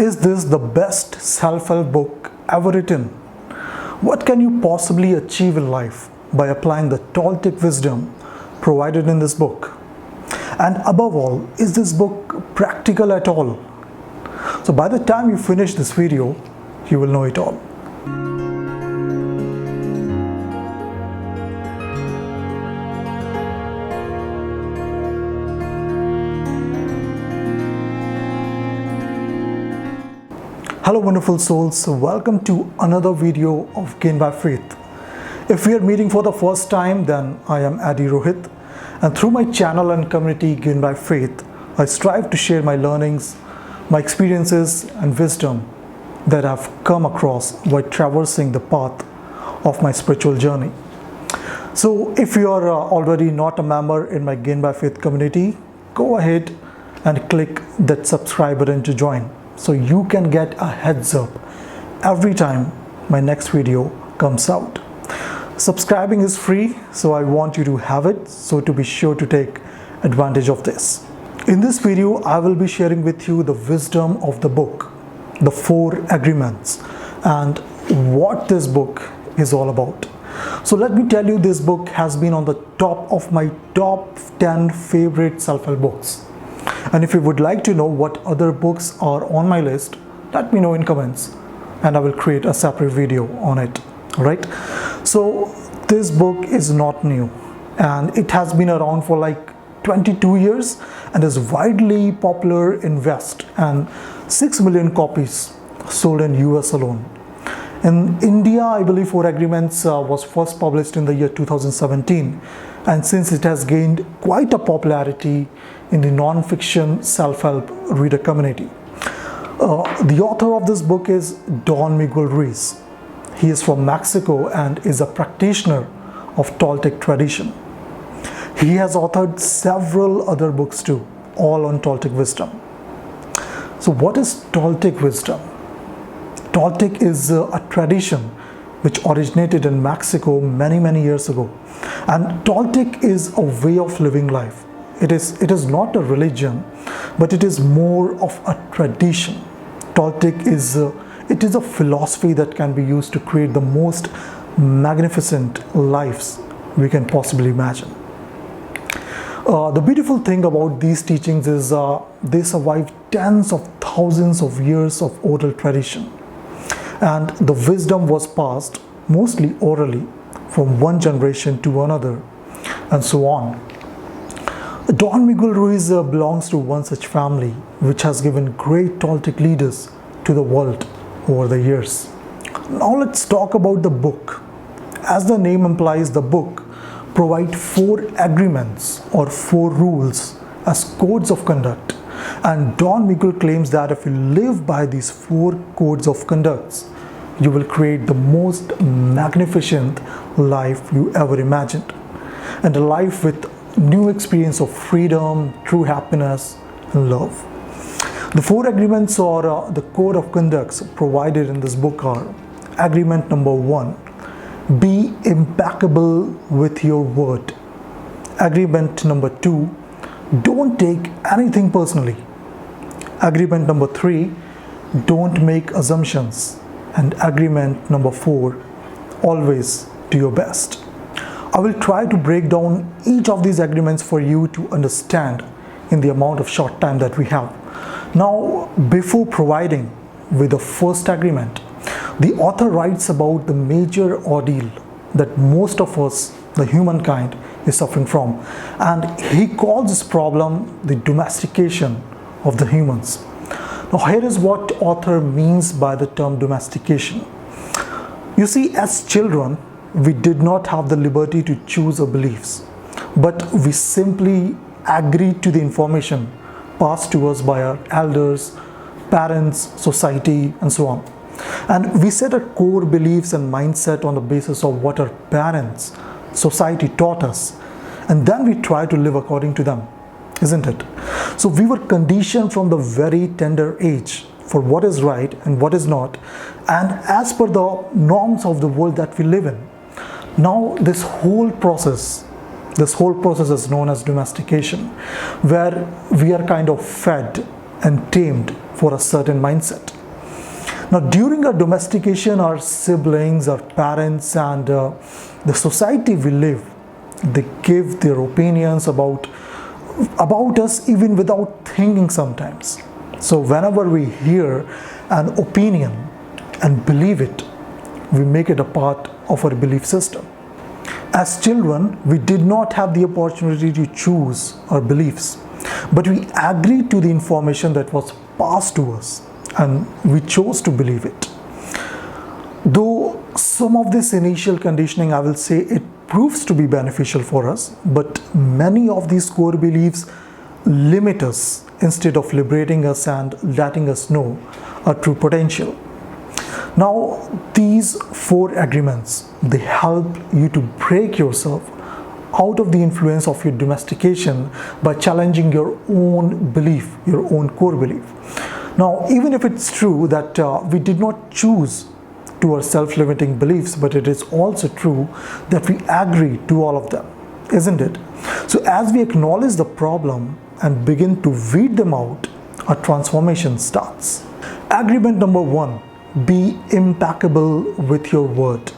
Is this the best self-help book ever written? What can you possibly achieve in life by applying the Toltec wisdom provided in this book? And above all, is this book practical at all? So by the time you finish this video, you will know it all. Hello wonderful souls, welcome to another video of Gain by Faith. If we are meeting for the first time, then I am adyrohit, and through my channel and community Gain by Faith, I strive to share my learnings, my experiences and wisdom that I've come across while traversing the path of my spiritual journey. So if you are already not a member in my Gain by Faith community, go ahead and click that subscribe button to join, so you can get a heads up every time my next video comes out. Subscribing is free, so I want you to have it, so to be sure to take advantage of this. In this video, I will be sharing with you the wisdom of the book, the 4 agreements, and what this book is all about. So let me tell you, this book has been on the top of my top 10 favorite self-help books. And if you would like to know what other books are on my list, let me know in comments and I will create a separate video on it. Alright, so this book is not new and it has been around for like 22 years and is widely popular in West, and 6 million copies sold in US alone. In India, I believe 4 Agreements was first published in the year 2017, and since it has gained quite a popularity in the non-fiction self-help reader community. The author of this book is Don Miguel Ruiz. He is from Mexico and is a practitioner of Toltec tradition. He has authored several other books too, all on Toltec wisdom. So what is Toltec wisdom? Toltec is a tradition which originated in Mexico many years ago, and Toltec is a way of living life. It is not a religion, but it is more of a tradition. Toltec is a philosophy that can be used to create the most magnificent lives we can possibly imagine. The beautiful thing about these teachings is they survive tens of thousands of years of oral tradition, and the wisdom was passed mostly orally from one generation to another, and so on. Don Miguel Ruiz belongs to one such family which has given great Toltec leaders to the world over the years. Now let's talk about the book. As the name implies, the book provides 4 agreements or 4 rules as codes of conduct, and Don Miguel claims that if you live by these 4 codes of conduct, you will create the most magnificent life you ever imagined, and a life with new experience of freedom, true happiness and love. The 4 agreements or the code of conducts provided in this book are: agreement number 1, be impeccable with your word. Agreement number 2, don't take anything personally. Agreement number 3, don't make assumptions. And agreement number 4, always do your best. I will try to break down each of these agreements for you to understand in the amount of short time that we have. Now, before providing with the first agreement, the author writes about the major ordeal that most of us, the humankind, is suffering from, and he calls this problem the domestication of the humans. Now, here is what author means by the term domestication. You see, as children, we did not have the liberty to choose our beliefs, but we simply agreed to the information passed to us by our elders, parents, society, and so on. And we set our core beliefs and mindset on the basis of what our parents, society taught us, and then we try to live according to them, isn't it? So we were conditioned from the very tender age for what is right and what is not, and as per the norms of the world that we live in. Now this whole process is known as domestication, where we are kind of fed and tamed for a certain mindset. Now, during our domestication, our siblings, our parents, and the society we live, they give their opinions about us even without thinking sometimes. So whenever we hear an opinion and believe it, we make it a part of our belief system. As children, we did not have the opportunity to choose our beliefs, but we agreed to the information that was passed to us and we chose to believe it. Though some of this initial conditioning, I will say, it proves to be beneficial for us, but many of these core beliefs limit us instead of liberating us and letting us know our true potential. Now, these 4 agreements, they help you to break yourself out of the influence of your domestication by challenging your own belief, your own core belief. Now, even if it's true that we did not choose to our self-limiting beliefs, but it is also true that we agree to all of them, isn't it? So as we acknowledge the problem and begin to weed them out, a transformation starts. Agreement number 1, be impeccable with your word.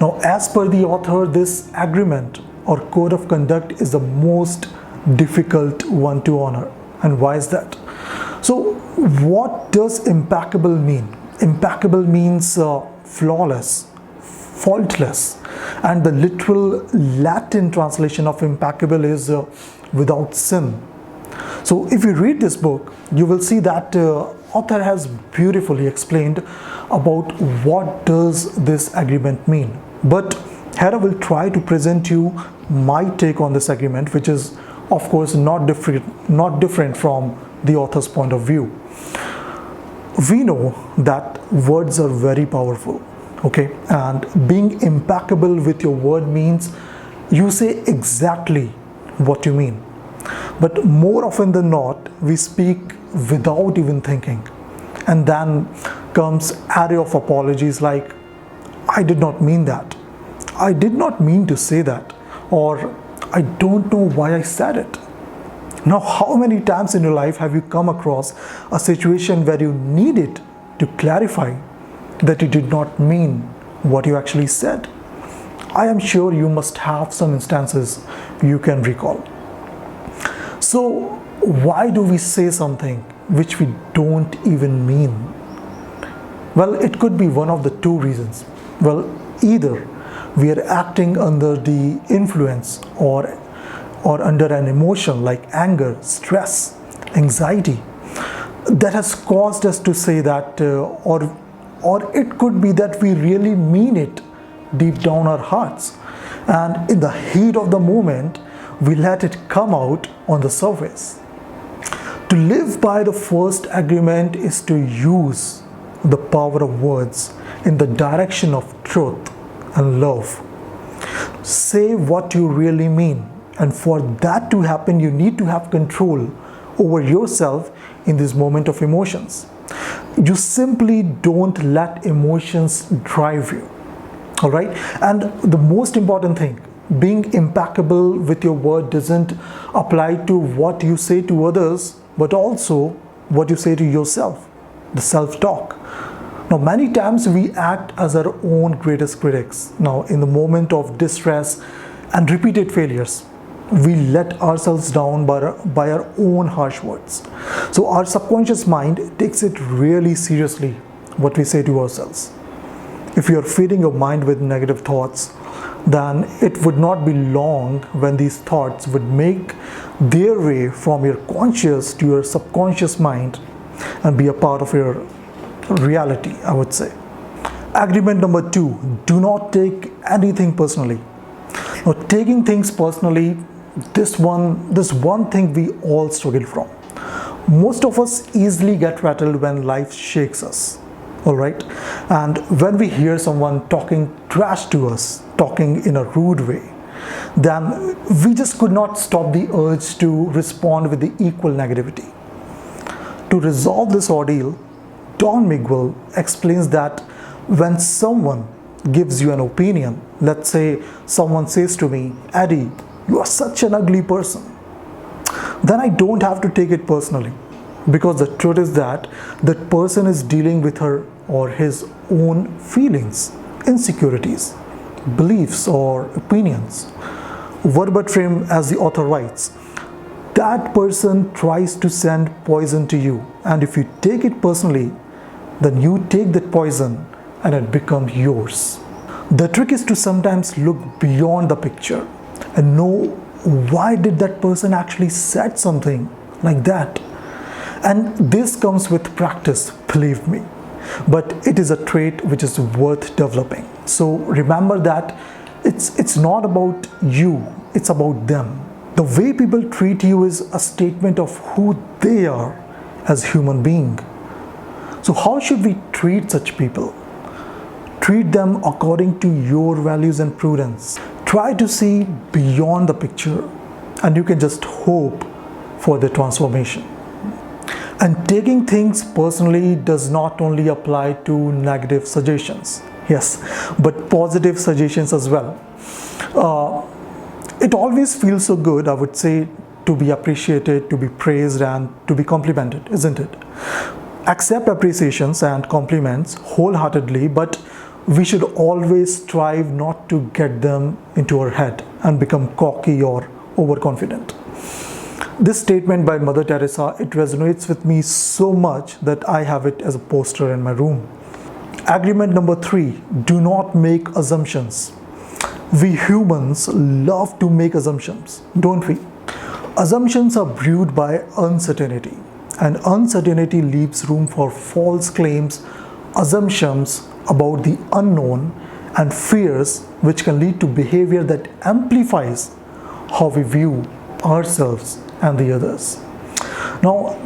Now, as per the author, this agreement or code of conduct is the most difficult one to honor. And why is that? So what does impeccable mean? Impeccable means flawless, faultless, and the literal Latin translation of impeccable is without sin. So if you read this book, you will see that author has beautifully explained about what does this agreement mean. But here I will try to present you my take on this agreement, which is of course not different from the author's point of view. We know that words are very powerful, okay? And being impeccable with your word means you say exactly what you mean. But more often than not, we speak without even thinking. And then comes array of apologies like, I did not mean that. I did not mean to say that. Or I don't know why I said it. Now, how many times in your life have you come across a situation where you needed to clarify that you did not mean what you actually said? I am sure you must have some instances you can recall. So, why do we say something which we don't even mean? Well, it could be one of the 2 reasons. Well, either we are acting under the influence or under an emotion like anger, stress, anxiety that has caused us to say that, or it could be that we really mean it deep down our hearts, and in the heat of the moment we let it come out on the surface. To live by the first agreement is to use the power of words in the direction of truth and love. Say what you really mean. And for that to happen, you need to have control over yourself in this moment of emotions. You simply don't let emotions drive you. All right? And the most important thing, being impeccable with your word doesn't apply to what you say to others, but also what you say to yourself, the self-talk. Now, many times we act as our own greatest critics. Now, in the moment of distress and repeated failures, we let ourselves down by our own harsh words. So our subconscious mind takes it really seriously what we say to ourselves. If you are feeding your mind with negative thoughts, then it would not be long when these thoughts would make their way from your conscious to your subconscious mind and be a part of your reality, I would say. Agreement number 2, do not take anything personally. Now, taking things personally, this one thing we all struggle from. Most of us easily get rattled when life shakes us, all right? And when we hear someone talking trash to us, talking in a rude way, then we just could not stop the urge to respond with the equal negativity. To resolve this ordeal, Don Miguel explains that when someone gives you an opinion, let's say someone says to me, Eddie, you are such an ugly person, then I don't have to take it personally. because the truth is that that person is dealing with her or his own feelings, insecurities, beliefs, or opinions. Verbatim, as the author writes, that person tries to send poison to you, and if you take it personally, then you take that poison and it becomes yours. The trick is to sometimes look beyond the picture and know why did that person actually said something like that. And this comes with practice, believe me, but it is a trait which is worth developing. So remember that it's not about you, it's about them. The way people treat you is a statement of who they are as human being. So how should we treat such people? Treat them according to your values and prudence. Try to see beyond the picture, and you can just hope for the transformation. And taking things personally does not only apply to negative suggestions, yes, but positive suggestions as well. It always feels so good, I would say, to be appreciated, to be praised, and to be complimented, isn't it? Accept appreciations and compliments wholeheartedly, but we should always strive not to get them into our head and become cocky or overconfident. This statement by Mother Teresa, it resonates with me so much that I have it as a poster in my room. Agreement number 3, do not make assumptions. We humans love to make assumptions, don't we? Assumptions are brewed by uncertainty, and uncertainty leaves room for false claims, assumptions about the unknown, and fears which can lead to behavior that amplifies how we view ourselves and the others. Now,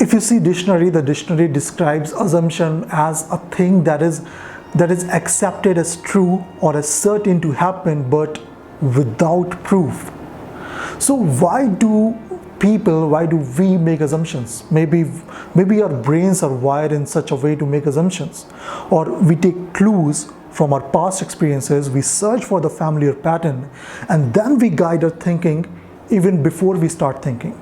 if you see dictionary, the dictionary describes assumption as a thing that is accepted as true or as certain to happen, but without proof. So why do we make assumptions? Maybe our brains are wired in such a way to make assumptions, or we take clues from our past experiences, we search for the familiar pattern, and then we guide our thinking even before we start thinking.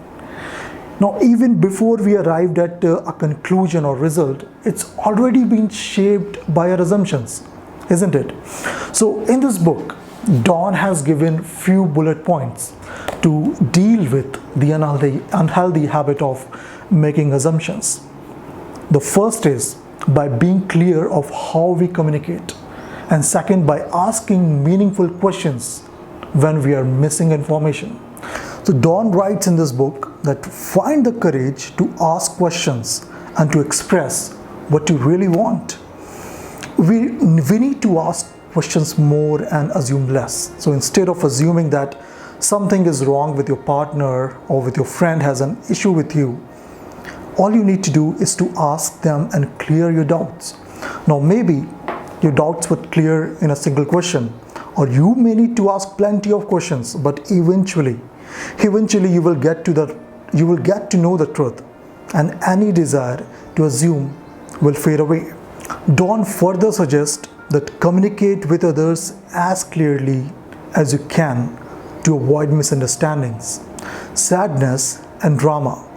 Now, even before we arrived at a conclusion or result, it's already been shaped by our assumptions, isn't it? So in this book, Dawn has given few bullet points to deal with the unhealthy habit of making assumptions. The first is by being clear of how we communicate, and second, by asking meaningful questions when we are missing information. So Dawn writes in this book that find the courage to ask questions and to express what you really want. We need to ask questions more and assume less. So instead of assuming that something is wrong with your partner or with your friend has an issue with you, all you need to do is to ask them and clear your doubts. Now maybe your doubts would clear in a single question, or you may need to ask plenty of questions, but eventually you will get to know the truth, and any desire to assume will fade away. Dawn further suggests that communicate with others as clearly as you can to avoid misunderstandings, sadness, and drama.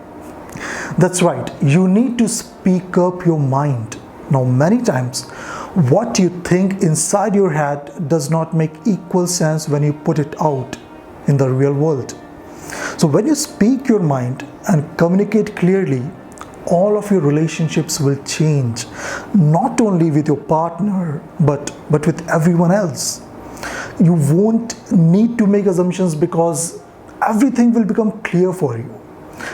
That's right, you need to speak up your mind. Now, many times, what you think inside your head does not make equal sense when you put it out in the real world. So when you speak your mind and communicate clearly, all of your relationships will change, not only with your partner, but with everyone else. You won't need to make assumptions because everything will become clear for you.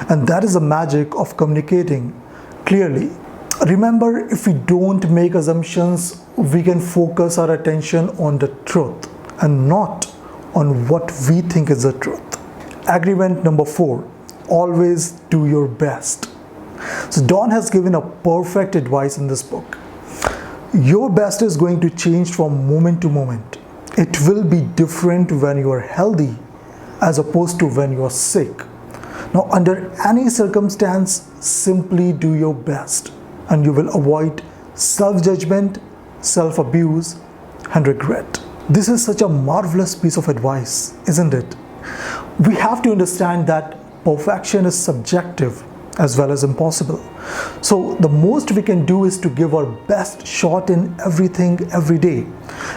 And that is the magic of communicating clearly. Remember, if we don't make assumptions, we can focus our attention on the truth and not on what we think is the truth. Agreement number 4, always do your best. So Dawn has given a perfect advice in this book. Your best is going to change from moment to moment. It will be different when you are healthy as opposed to when you are sick. Now, under any circumstance, simply do your best, and you will avoid self-judgment, self-abuse, and regret. This is such a marvelous piece of advice, isn't it? We have to understand that perfection is subjective, as well as impossible. So the most we can do is to give our best shot in everything every day.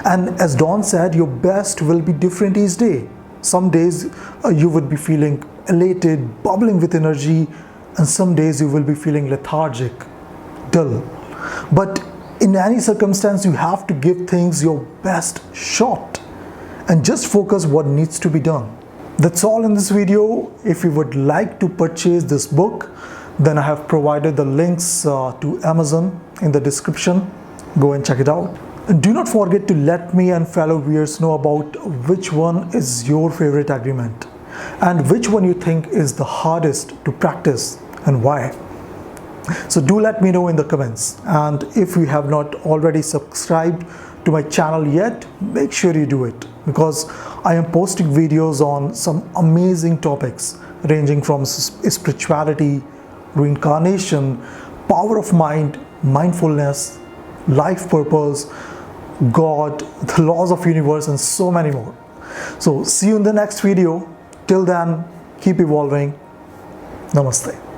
And as Don said, your best will be different each day. Some days you would be feeling elated, bubbling with energy, and some days you will be feeling lethargic, dull. But in any circumstance, you have to give things your best shot and just focus what needs to be done. That's all in this video. If you would like to purchase this book, then I have provided the links to Amazon in the description. Go and check it out. And do not forget to let me and fellow viewers know about which one is your favorite agreement and which one you think is the hardest to practice and why. So do let me know in the comments. And if you have not already subscribed to my channel yet, make sure you do it, because I am posting videos on some amazing topics ranging from spirituality, reincarnation, power of mind, mindfulness, life purpose, God, the laws of universe, and so many more. So see you in the next video. Till then, keep evolving. Namaste.